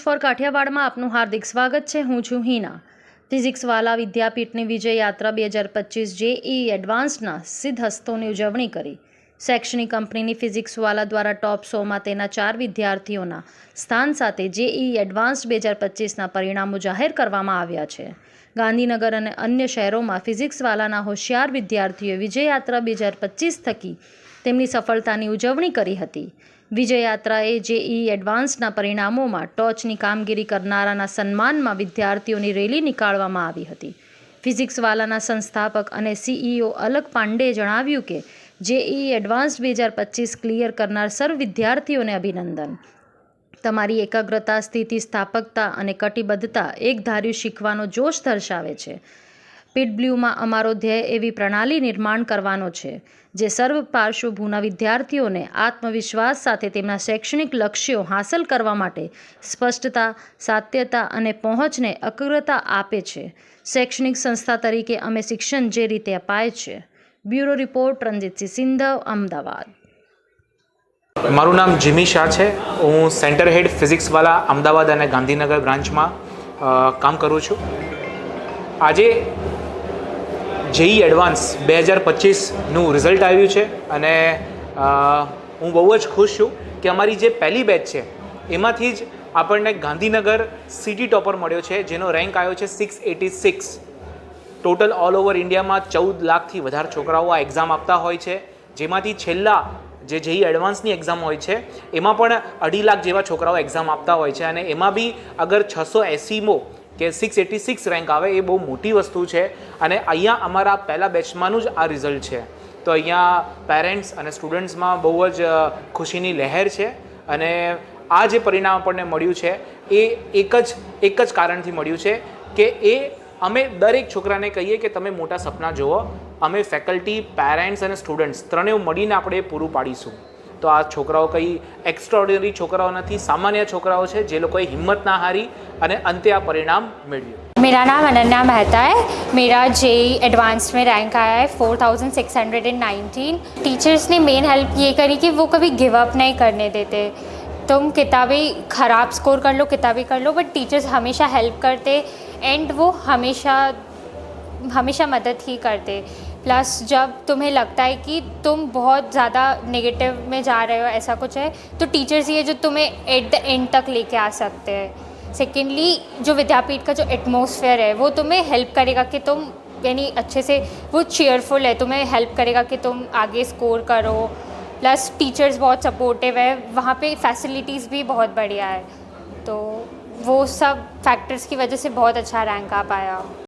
Four કાઠિયાવાડમાં આપનું હાર્દિક સ્વાગત છે। હું છું હિના। ફિઝિક્સવાલા વિદ્યાપીઠની વિજય યાત્રા 2025 જેઈઈ એડવાન્સ્ડના સિદ્ધ હસ્તોની ઉજવણી કરી। શૈક્ષણિક કંપનીની ફિઝિક્સવાલા દ્વારા ટોપ 100માં તેના 4 વિદ્યાર્થીઓના સ્થાન સાથે જેઈઈ એડવાન્સ્ડ 2025ના પરિણામો જાહેર કરવામાં આવ્યા છે। ગાંધીનગર અને અન્ય શહેરોમાં ફિઝિક્સવાલાના હોશિયાર વિદ્યાર્થીઓએ વિજય યાત્રા 2025 થકી તેમની સફળતાની ઉજવણી કરી હતી। વિજય યાત્રાએ જેઈઈ એડવાન્સ્ડના પરિણામોમાં ટોચની કામગીરી કરનારાના સન્માનમાં વિદ્યાર્થીઓની રેલી નીકાળવામાં આવી હતી। ફિઝિક્સવાલાના સંસ્થાપક અને સીઈઓ અલક પાંડેએ જણાવ્યું કે જેઈઈ એડવાન્સ્ડ 2025 ક્લિયર કરનાર સર્વ વિદ્યાર્થીઓને અભિનંદન। તમારી એકાગ્રતા, સ્થિતિસ્થાપકતા અને કટિબદ્ધતા એકધાર્યું શીખવાનો જોશ દર્શાવે છે। પીટ બ્લ્યુમાં અમારો ધ્યેય એવી પ્રણાલી નિર્માણ કરવાનો છે જે સર્વ પાર્શ્વભૂના વિદ્યાર્થીઓને આત્મવિશ્વાસ સાથે તેમના શૈક્ષણિક લક્ષ્યો હાંસલ કરવા માટે સ્પષ્ટતા, સાત્યતા અને પહોંચને અગ્રતા આપે છે। શૈક્ષણિક સંસ્થા તરીકે અમે શિક્ષણ જે રીતે અપાય છે। બ્યુરો રિપોર્ટ, રણજીતસિંહ સિંધવ, અમદાવાદ। મારું નામ જીમી શાહ છે। હું સેન્ટર હેડ ફિઝિક્સવાલા અમદાવાદ અને ગાંધીનગર બ્રાન્ચમાં કામ કરું છું। આજે જેઈઈ એડવાન્સ 2025નું રિઝલ્ટ આવ્યું છે અને હું બહુ જ ખુશ છું કે અમારી જે પહેલી બેચ છે એમાંથી જ આપણને ગાંધીનગર સિટી ટોપર મળ્યો છે, જેનો રેન્ક આવ્યો છે 686। ટોટલ ઓલ ઓવર ઇન્ડિયામાં 14 લાખથી વધારે છોકરાઓ આ એક્ઝામ આપતા હોય છે, જેમાંથી છેલ્લા જે જેઈઈ એડવાન્સની એક્ઝામ હોય છે એમાં પણ 2.5 લાખ જેવા છોકરાઓ એક્ઝામ આપતા હોય છે અને એમાં બી અગર 680મો કે 686 રેન્ક આવે એ બહુ મોટી વસ્તુ છે અને અહીંયા અમારા પહેલા બેચમાંનું જ આ રિઝલ્ટ છે। તો અહીંયા પેરેન્ટ્સ અને સ્ટુડન્ટ્સમાં બહુ જ ખુશીની લહેર છે અને આ જે પરિણામ આપણને મળ્યું છે એ એક જ કારણથી મળ્યું છે કે અમે દરેક છોકરાને કહીએ કે તમે મોટા સપના જુઓ। અમે ફેકલ્ટી, પેરેન્ટ્સ અને સ્ટુડન્ટ્સ ત્રણેય મળીને આપણે પૂરું પાડીશું। તો આ છોકરાઓ કંઈ એક્સ્ટ્રાઓર્ડિનરી છોકરાઓ નથી, સામાન્ય છોકરાઓ છે જે લોકોએ હિંમત ના હારી અને અંતે આ પરિણામ મેળવ્યું। मेरा नाम अनन्या मेहता है। मेरा जेईई एडवांस में रैंक आया है 4619। टीचर्स ने मेन हेल्प ये करी कि वो कभी गिव अप नहीं करने देते। तुम किताबें ख़राब स्कोर कर लो, किताबें कर लो, बट टीचर्स हमेशा हेल्प करते एंड वो हमेशा मदद ही करते। प्लस जब तुम्हें लगता है कि तुम बहुत ज़्यादा नेगेटिव में जा रहे हो, ऐसा कुछ है, तो टीचर्स ये जो तुम्हें एट द एंड तक लेके आ सकते हैं। सेकेंडली जो विद्यापीठ का जो एटमॉस्फेयर है वो तुम्हें हेल्प करेगा कि तुम यानी अच्छे से, वो चीयरफुल है, तुम्हें हेल्प करेगा कि तुम आगे स्कोर करो। प्लस टीचर्स बहुत सपोर्टिव है, वहाँ पे फैसिलिटीज़ भी बहुत बढ़िया है। तो वो सब फैक्टर्स की वजह से बहुत अच्छा रैंक आ पाया।